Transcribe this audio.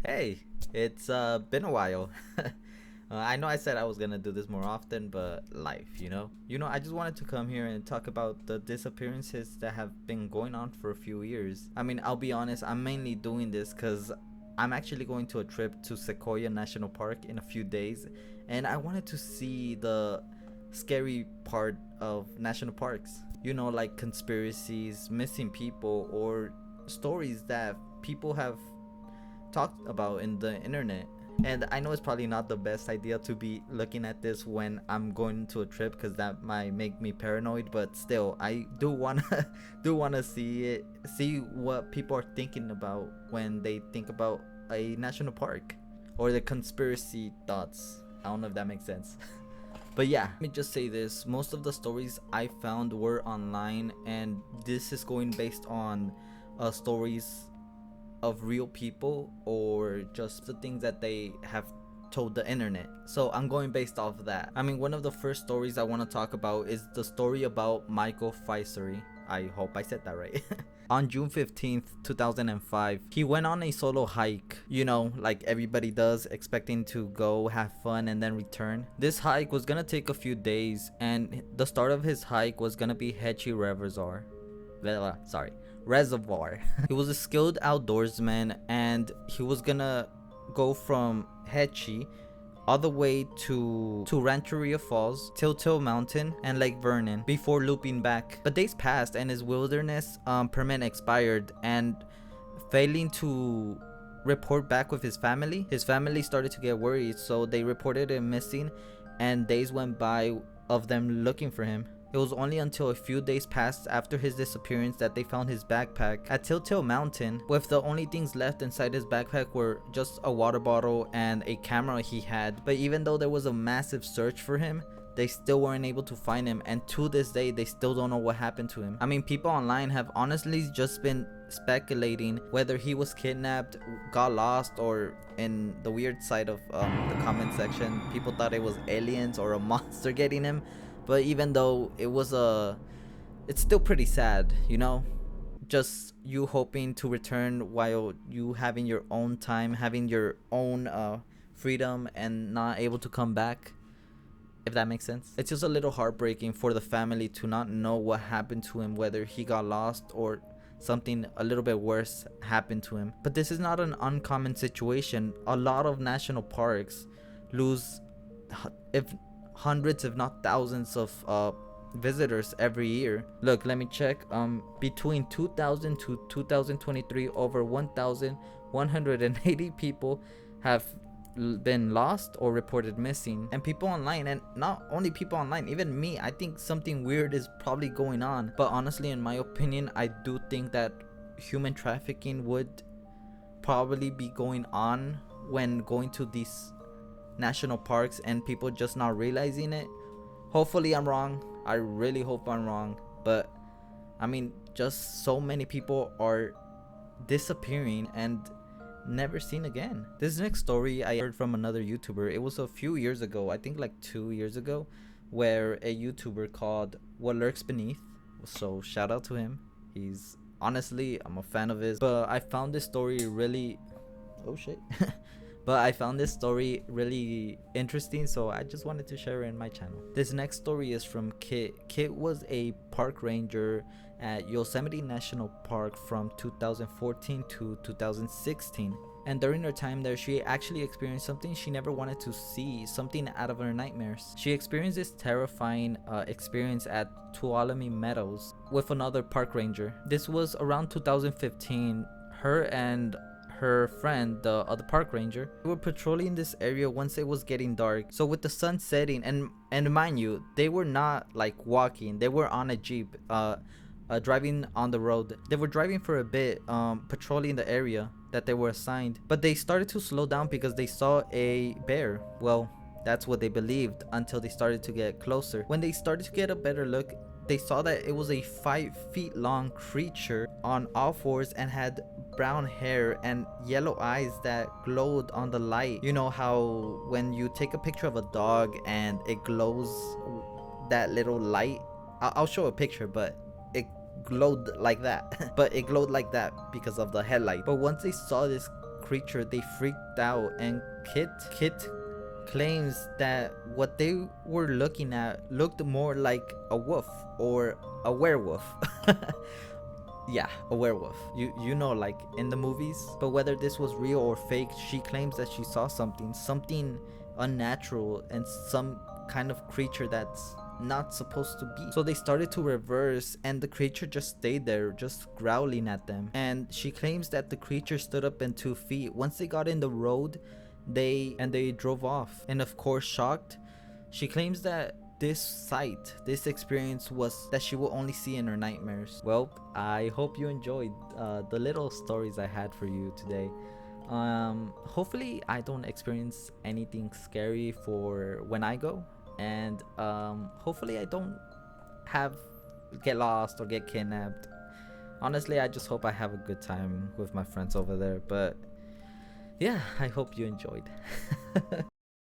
Hey, it's been a while. I know I said I was gonna do this more often, but life. I just wanted to come here and talk about the disappearances that have been going on for a few years. I mean, I'll be honest, I'm mainly doing this because I'm actually going to a trip to Sequoia National Park in a few days, and I wanted to see the scary part of national parks. Like conspiracies, missing people, or stories that people have talked about in the internet. And I know it's probably not the best idea to be looking at this when I'm going to a trip because that might make me paranoid, but still I do wanna do wanna see what people are thinking about when they think about a national park or the conspiracy thoughts. I don't know if that makes sense. But yeah, let me just say this. Most of the stories I found were online, and this is going based on stories of real people or just the things that they have told the internet. So I'm going based off of that. I mean, one of the first stories I want to talk about is the story about Michael Fisery. I hope I said that right. On June 15th, 2005, he went on a solo hike, like everybody does, expecting to go have fun and then return. This hike was gonna take a few days, and the start of his hike was gonna be Hetchy Reservoir. He was a skilled outdoorsman, and he was gonna go from Hetchy all the way to Rancheria Falls, Tiltil Mountain, and Lake Vernon before looping back. But days passed and his wilderness permit expired, and failing to report back with his family started to get worried, so they reported him missing, and days went by of them looking for him. It was only until a few days passed after his disappearance that they found his backpack at Tiltil Mountain, with the only things left inside his backpack were just a water bottle and a camera he had. But even though there was a massive search for him, they still weren't able to find him, and to this day they still don't know what happened to him. I mean, people online have honestly just been speculating whether he was kidnapped, got lost, or in the weird side of the comment section, people thought it was aliens or a monster getting him. But even though it's still pretty sad, just you hoping to return while you having your own time, having your own freedom, and not able to come back, if that makes sense. It's just a little heartbreaking for the family to not know what happened to him, whether he got lost or something a little bit worse happened to him. But this is not an uncommon situation. A lot of national parks lose if hundreds if not thousands of visitors every year. Look, let me check. Between 2000 to 2023, over 1,180 people have been lost or reported missing. And people online, and not only people online, even me, I think something weird is probably going on. But honestly, in my opinion, I do think that human trafficking would probably be going on when going to these national parks and people just not realizing it. Hopefully I'm wrong. I really hope I'm wrong. But I mean, just so many people are disappearing and never seen again. This next story I heard from another YouTuber. It was a few years ago, I think like 2 years ago, where a YouTuber called What Lurks Beneath. So shout out to him. He's honestly, I'm a fan of his. But I found this story really But I found this story really interesting, so I just wanted to share it in my channel. This next story is from Kit. Kit was a park ranger at Yosemite National Park from 2014 to 2016. And during her time there, she actually experienced something she never wanted to see, something out of her nightmares. She experienced this terrifying experience at Tuolumne Meadows with another park ranger. This was around 2015. Her and her friend, the other park ranger, were patrolling this area once it was getting dark. So with the sun setting, and mind you, they were not like walking, they were on a jeep driving on the road. They were driving for a bit, patrolling the area that they were assigned, but they started to slow down because they saw a bear. Well, that's what they believed until they started to get closer. When they started to get a better look, they saw that it was a 5 feet long creature on all fours and had brown hair and yellow eyes that glowed on the light. You know how when you take a picture of a dog and it glows, that little light? I'll show a picture, but it glowed like that. But it glowed like that because of the headlight. But once they saw this creature, they freaked out, and Kit claims that what they were looking at looked more like a wolf or a werewolf. Yeah, a werewolf. You know, like in the movies. But whether this was real or fake, she claims that she saw something unnatural and some kind of creature that's not supposed to be. So they started to reverse, and the creature just stayed there, just growling at them. And she claims that the creature stood up in 2 feet. Once they got in the road, they drove off. And of course, shocked, she claims that this experience was that she will only see in her nightmares. Well, I hope you enjoyed the little stories I had for you today. Hopefully I don't experience anything scary for when I go, and hopefully I don't get lost or get kidnapped. Honestly, I just hope I have a good time with my friends over there. But yeah, I hope you enjoyed.